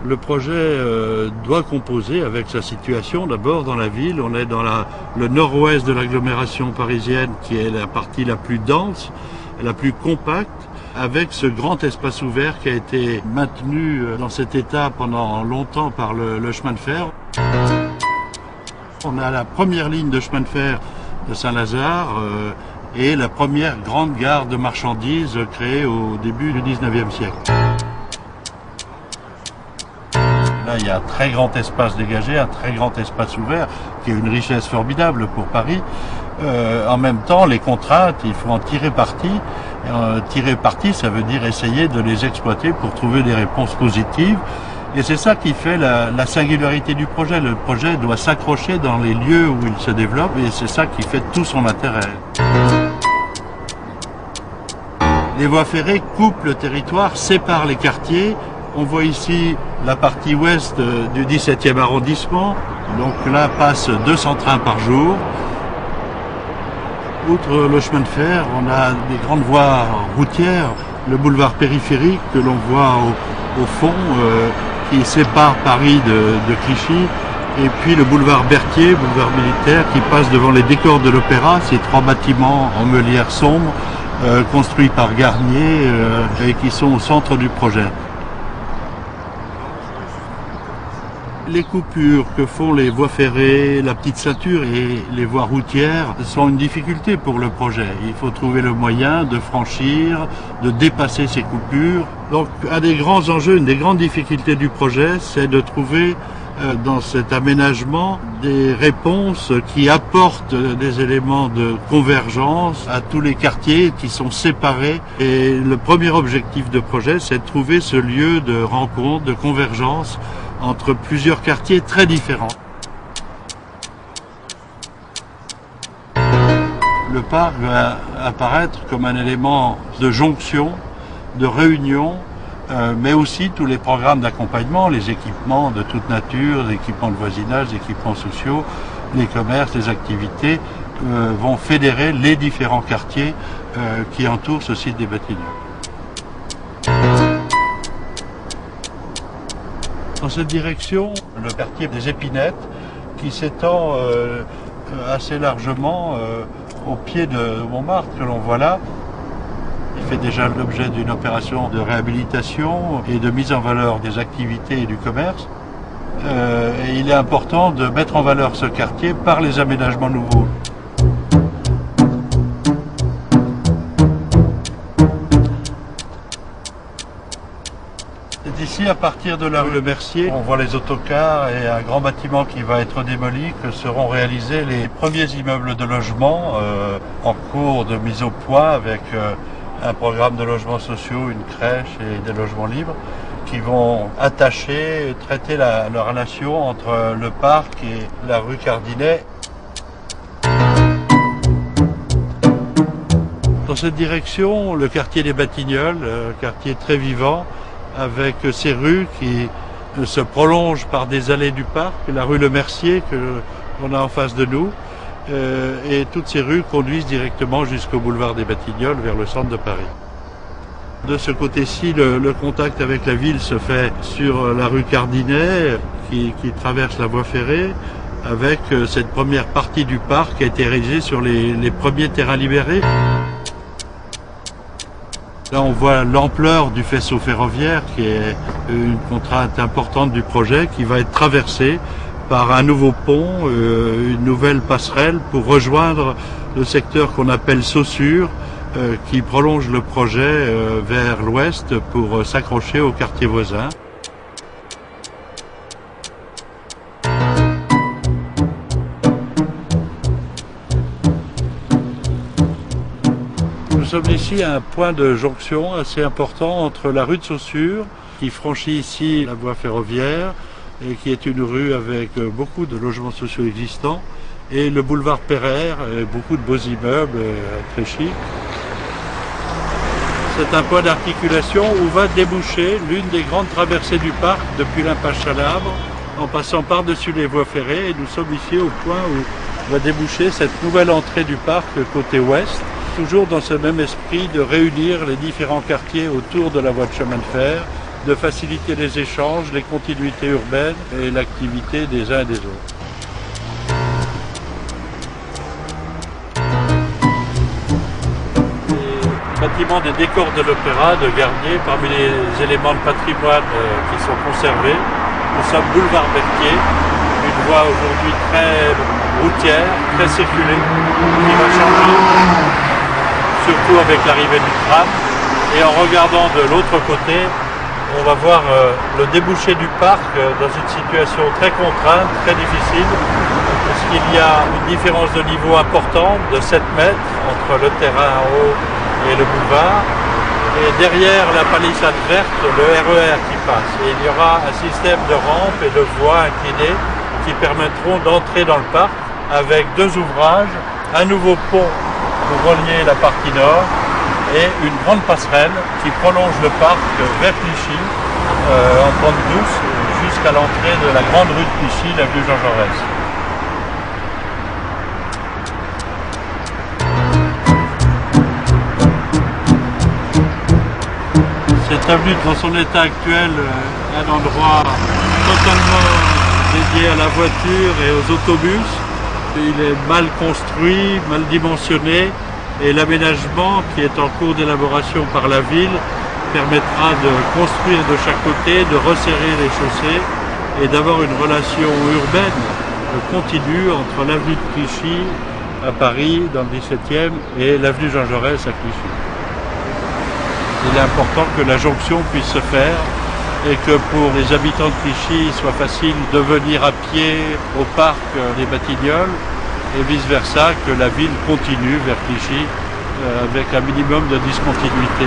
Le projet doit composer avec sa situation d'abord dans la ville. On est dans le nord-ouest de l'agglomération parisienne qui est la partie la plus dense, la plus compacte, avec ce grand espace ouvert qui a été maintenu dans cet état pendant longtemps par le chemin de fer. On a la première ligne de chemin de fer de Saint-Lazare et la première grande gare de marchandises créée au début du 19e siècle. Là, il y a un très grand espace dégagé, un très grand espace ouvert, qui est une richesse formidable pour Paris. En même temps, les contraintes, il faut en tirer parti. Tirer parti, ça veut dire essayer de les exploiter pour trouver des réponses positives. Et c'est ça qui fait la singularité du projet. Le projet doit s'accrocher dans les lieux où il se développe et c'est ça qui fait tout son intérêt. Les voies ferrées coupent le territoire, séparent les quartiers. On voit ici la partie ouest du 17e arrondissement. Donc là passent 200 trains par jour. Outre le chemin de fer, on a des grandes voies routières, le boulevard périphérique que l'on voit au fond, qui sépare Paris de Clichy, et puis le boulevard Berthier, boulevard militaire, qui passe devant les décors de l'Opéra, ces 3 bâtiments en meulière sombre, construits par Garnier et qui sont au centre du projet. Les coupures que font les voies ferrées, la petite ceinture et les voies routières sont une difficulté pour le projet. Il faut trouver le moyen de franchir, de dépasser ces coupures. Donc un des grands enjeux, une des grandes difficultés du projet, c'est de trouver dans cet aménagement des réponses qui apportent des éléments de convergence à tous les quartiers qui sont séparés. Et le premier objectif de projet, c'est de trouver ce lieu de rencontre, de convergence entre plusieurs quartiers très différents. Le parc va apparaître comme un élément de jonction, de réunion, mais aussi tous les programmes d'accompagnement, les équipements de toute nature, les équipements de voisinage, les équipements sociaux, les commerces, les activités vont fédérer les différents quartiers qui entourent ce site des Batignolles. Dans cette direction, le quartier des Épinettes qui s'étend assez largement au pied de Montmartre que l'on voit là. Il fait déjà l'objet d'une opération de réhabilitation et de mise en valeur des activités et du commerce. Et il est important de mettre en valeur ce quartier par les aménagements nouveaux. Ici, à partir de la rue Le Mercier, on voit les autocars et un grand bâtiment qui va être démoli, que seront réalisés les premiers immeubles de logement en cours de mise au point avec un programme de logements sociaux, une crèche et des logements libres qui vont attacher, traiter la relation entre le parc et la rue Cardinet. Dans cette direction, le quartier des Batignolles, quartier très vivant, avec ces rues qui se prolongent par des allées du parc, la rue Le Mercier qu'on a en face de nous, et toutes ces rues conduisent directement jusqu'au boulevard des Batignolles, vers le centre de Paris. De ce côté-ci, le contact avec la ville se fait sur la rue Cardinet, qui traverse la voie ferrée, avec cette première partie du parc qui a été réalisée sur les premiers terrains libérés. Là, on voit l'ampleur du faisceau ferroviaire qui est une contrainte importante du projet qui va être traversée par un nouveau pont, une nouvelle passerelle pour rejoindre le secteur qu'on appelle Saussure qui prolonge le projet vers l'ouest pour s'accrocher au quartier voisin. Nous sommes ici à un point de jonction assez important entre la rue de Saussure, qui franchit ici la voie ferroviaire et qui est une rue avec beaucoup de logements sociaux existants, et le boulevard Pereire, beaucoup de beaux immeubles très chics. C'est un point d'articulation où va déboucher l'une des grandes traversées du parc depuis l'impasse Chalabre, en passant par-dessus les voies ferrées, et nous sommes ici au point où va déboucher cette nouvelle entrée du parc côté ouest, toujours dans ce même esprit de réunir les différents quartiers autour de la voie de chemin de fer de faciliter les échanges, les continuités urbaines et l'activité des uns et des autres. Les bâtiments des décors de l'Opéra de Garnier, parmi les éléments de patrimoine qui sont conservés, nous sommes boulevard Berthier, une voie aujourd'hui très routière, très circulée, qui va changer, surtout avec l'arrivée du tram. Et en regardant de l'autre côté, on va voir le débouché du parc dans une situation très contrainte, très difficile, parce qu'il y a une différence de niveau importante de 7 mètres entre le terrain en haut et le boulevard. Et derrière la palissade verte, le RER qui passe. Et il y aura un système de rampes et de voies inclinées qui permettront d'entrer dans le parc avec 2 ouvrages, un nouveau pont pour relier la partie nord et une grande passerelle qui prolonge le parc vers Clichy en pente douce jusqu'à l'entrée de la grande rue de Clichy, l'avenue Jean Jaurès. Cette avenue, dans son état actuel, est un endroit totalement dédié à la voiture et aux autobus. Il est mal construit, mal dimensionné, et l'aménagement qui est en cours d'élaboration par la ville permettra de construire de chaque côté, de resserrer les chaussées et d'avoir une relation urbaine continue entre l'avenue de Clichy à Paris dans le 17e et l'avenue Jean Jaurès à Clichy. Il est important que la jonction puisse se faire et que pour les habitants de Clichy, il soit facile de venir à pied au parc des Batignolles et vice-versa, que la ville continue vers Clichy avec un minimum de discontinuité.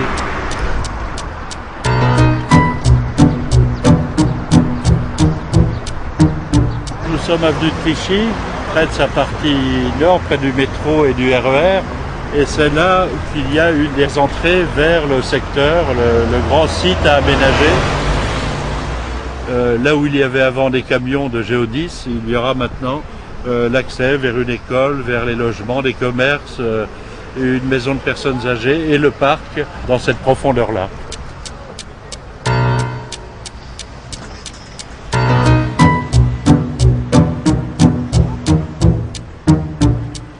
Nous sommes avenue de Clichy, près de sa partie nord, près du métro et du RER. Et c'est là qu'il y a une des entrées vers le secteur, le grand site à aménager. Là où il y avait avant des camions de Géodis, il y aura maintenant l'accès vers une école, vers les logements, des commerces, une maison de personnes âgées et le parc dans cette profondeur-là.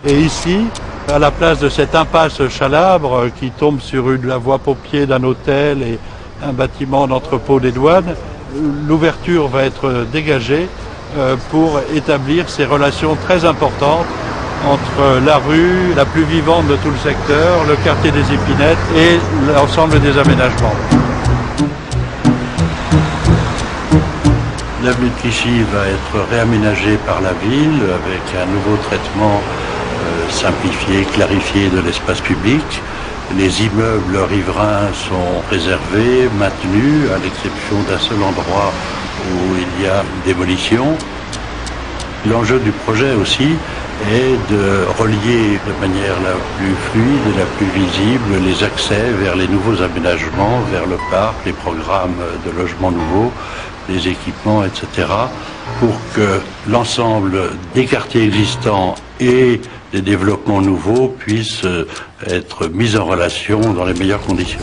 Et ici, à la place de cette impasse Chalabre qui tombe sur la voie Paupier d'un hôtel et un bâtiment d'entrepôt des douanes, l'ouverture va être dégagée pour établir ces relations très importantes entre la rue, la plus vivante de tout le secteur, le quartier des Épinettes et l'ensemble des aménagements. L'avenue de Clichy va être réaménagée par la ville avec un nouveau traitement simplifié, clarifié de l'espace public. Les immeubles riverains sont préservés, maintenus, à l'exception d'un seul endroit où il y a une démolition. L'enjeu du projet aussi est de relier de manière la plus fluide et la plus visible les accès vers les nouveaux aménagements, vers le parc, les programmes de logements nouveaux, les équipements, etc., pour que l'ensemble des quartiers existants et des développements nouveaux puissent être mis en relation dans les meilleures conditions.